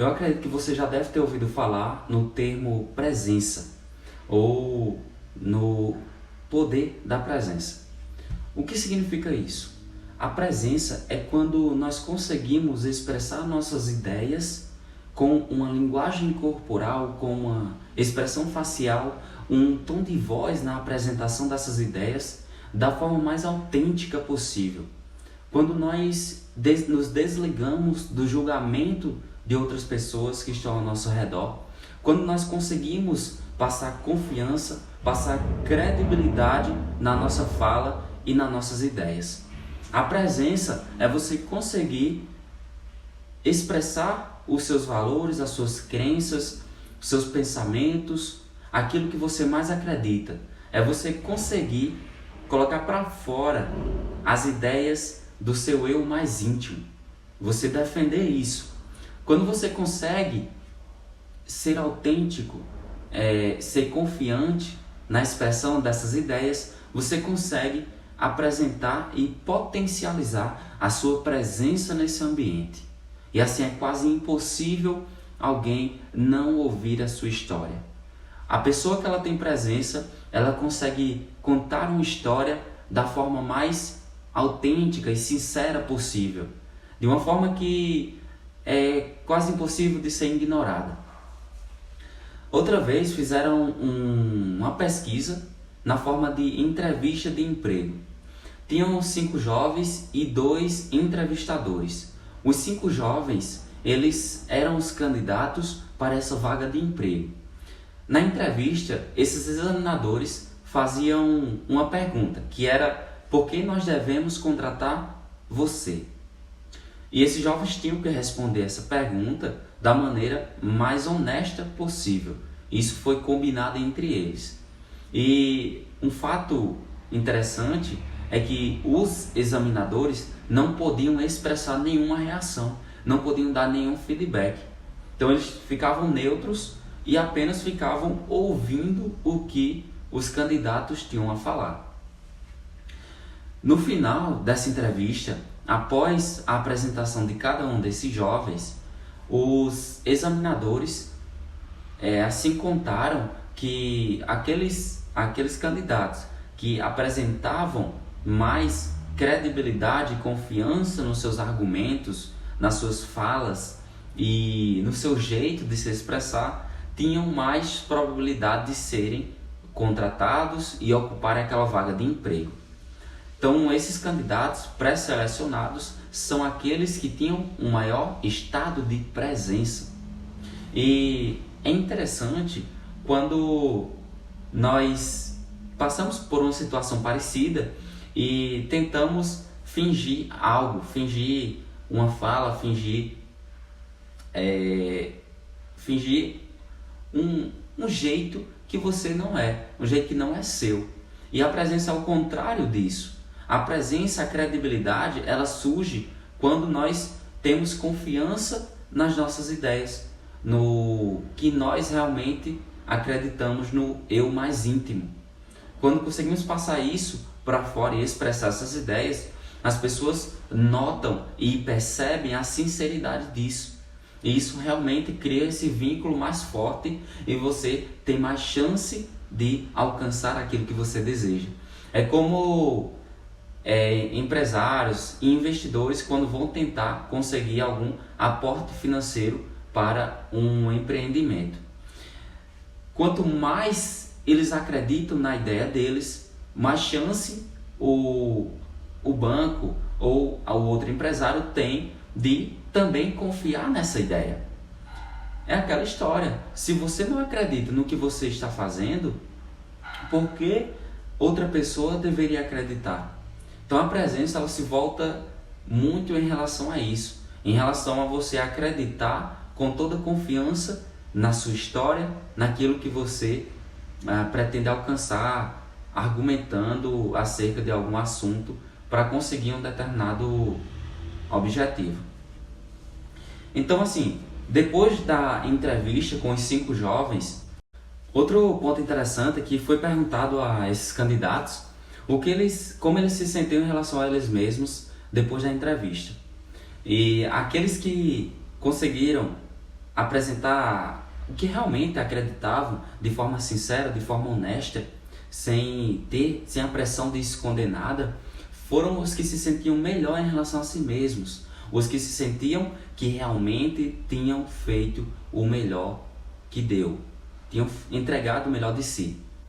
Eu acredito que você já deve ter ouvido falar no termo presença ou no poder da presença. O que significa isso? A presença é quando nós conseguimos expressar nossas ideias com uma linguagem corporal, com uma expressão facial, um tom de voz na apresentação dessas ideias da forma mais autêntica possível. Quando nós nos desligamos do julgamento de outras pessoas que estão ao nosso redor, quando nós conseguimos passar confiança, passar credibilidade na nossa fala e nas nossas ideias. A presença é você conseguir expressar os seus valores, as suas crenças, os seus pensamentos, aquilo que você mais acredita. É você conseguir colocar para fora as ideias do seu eu mais íntimo. Você defender isso. Quando você consegue ser autêntico, ser confiante na expressão dessas ideias, você consegue apresentar e potencializar a sua presença nesse ambiente. E assim é quase impossível alguém não ouvir a sua história. A pessoa que ela tem presença, ela consegue contar uma história da forma mais autêntica e sincera possível, de uma forma que é quase impossível de ser ignorada. Outra vez fizeram uma pesquisa na forma de entrevista de emprego. Tinham 5 jovens e 2 entrevistadores. Os 5 jovens, eles eram os candidatos para essa vaga de emprego. Na entrevista, esses examinadores faziam uma pergunta, que era: por que nós devemos contratar você? E esses jovens tinham que responder essa pergunta da maneira mais honesta possível. Isso foi combinado entre eles. E um fato interessante é que os examinadores não podiam expressar nenhuma reação, não podiam dar nenhum feedback. Então eles ficavam neutros e apenas ficavam ouvindo o que os candidatos tinham a falar. No final dessa entrevista, após a apresentação de cada um desses jovens, os examinadores assim contaram que aqueles candidatos que apresentavam mais credibilidade e confiança nos seus argumentos, nas suas falas e no seu jeito de se expressar, tinham mais probabilidade de serem contratados e ocuparem aquela vaga de emprego. Então, esses candidatos pré-selecionados são aqueles que tinham um maior estado de presença. E é interessante quando nós passamos por uma situação parecida e tentamos fingir algo, fingir uma fala, fingir um jeito que você não é, um jeito que não é seu. E a presença é o contrário disso. A presença, a credibilidade, ela surge quando nós temos confiança nas nossas ideias, no que nós realmente acreditamos, no eu mais íntimo. Quando conseguimos passar isso para fora e expressar essas ideias, as pessoas notam e percebem a sinceridade disso. E isso realmente cria esse vínculo mais forte e você tem mais chance de alcançar aquilo que você deseja. É como empresários e investidores quando vão tentar conseguir algum aporte financeiro para um empreendimento. Quanto mais eles acreditam na ideia deles, mais chance o banco ou o outro empresário tem de também confiar nessa ideia. É aquela história: se você não acredita no que você está fazendo, por que outra pessoa deveria acreditar? Então a presença ela se volta muito em relação a isso, em relação a você acreditar com toda confiança na sua história, naquilo que você pretende alcançar, argumentando acerca de algum assunto para conseguir um determinado objetivo. Então, assim, depois da entrevista com os 5 jovens, outro ponto interessante é que foi perguntado a esses candidatos como eles se sentiam em relação a eles mesmos depois da entrevista. E aqueles que conseguiram apresentar o que realmente acreditavam de forma sincera, de forma honesta, sem a pressão de esconder nada, foram os que se sentiam melhor em relação a si mesmos, os que se sentiam que realmente tinham feito o melhor que deu, tinham entregado o melhor de si.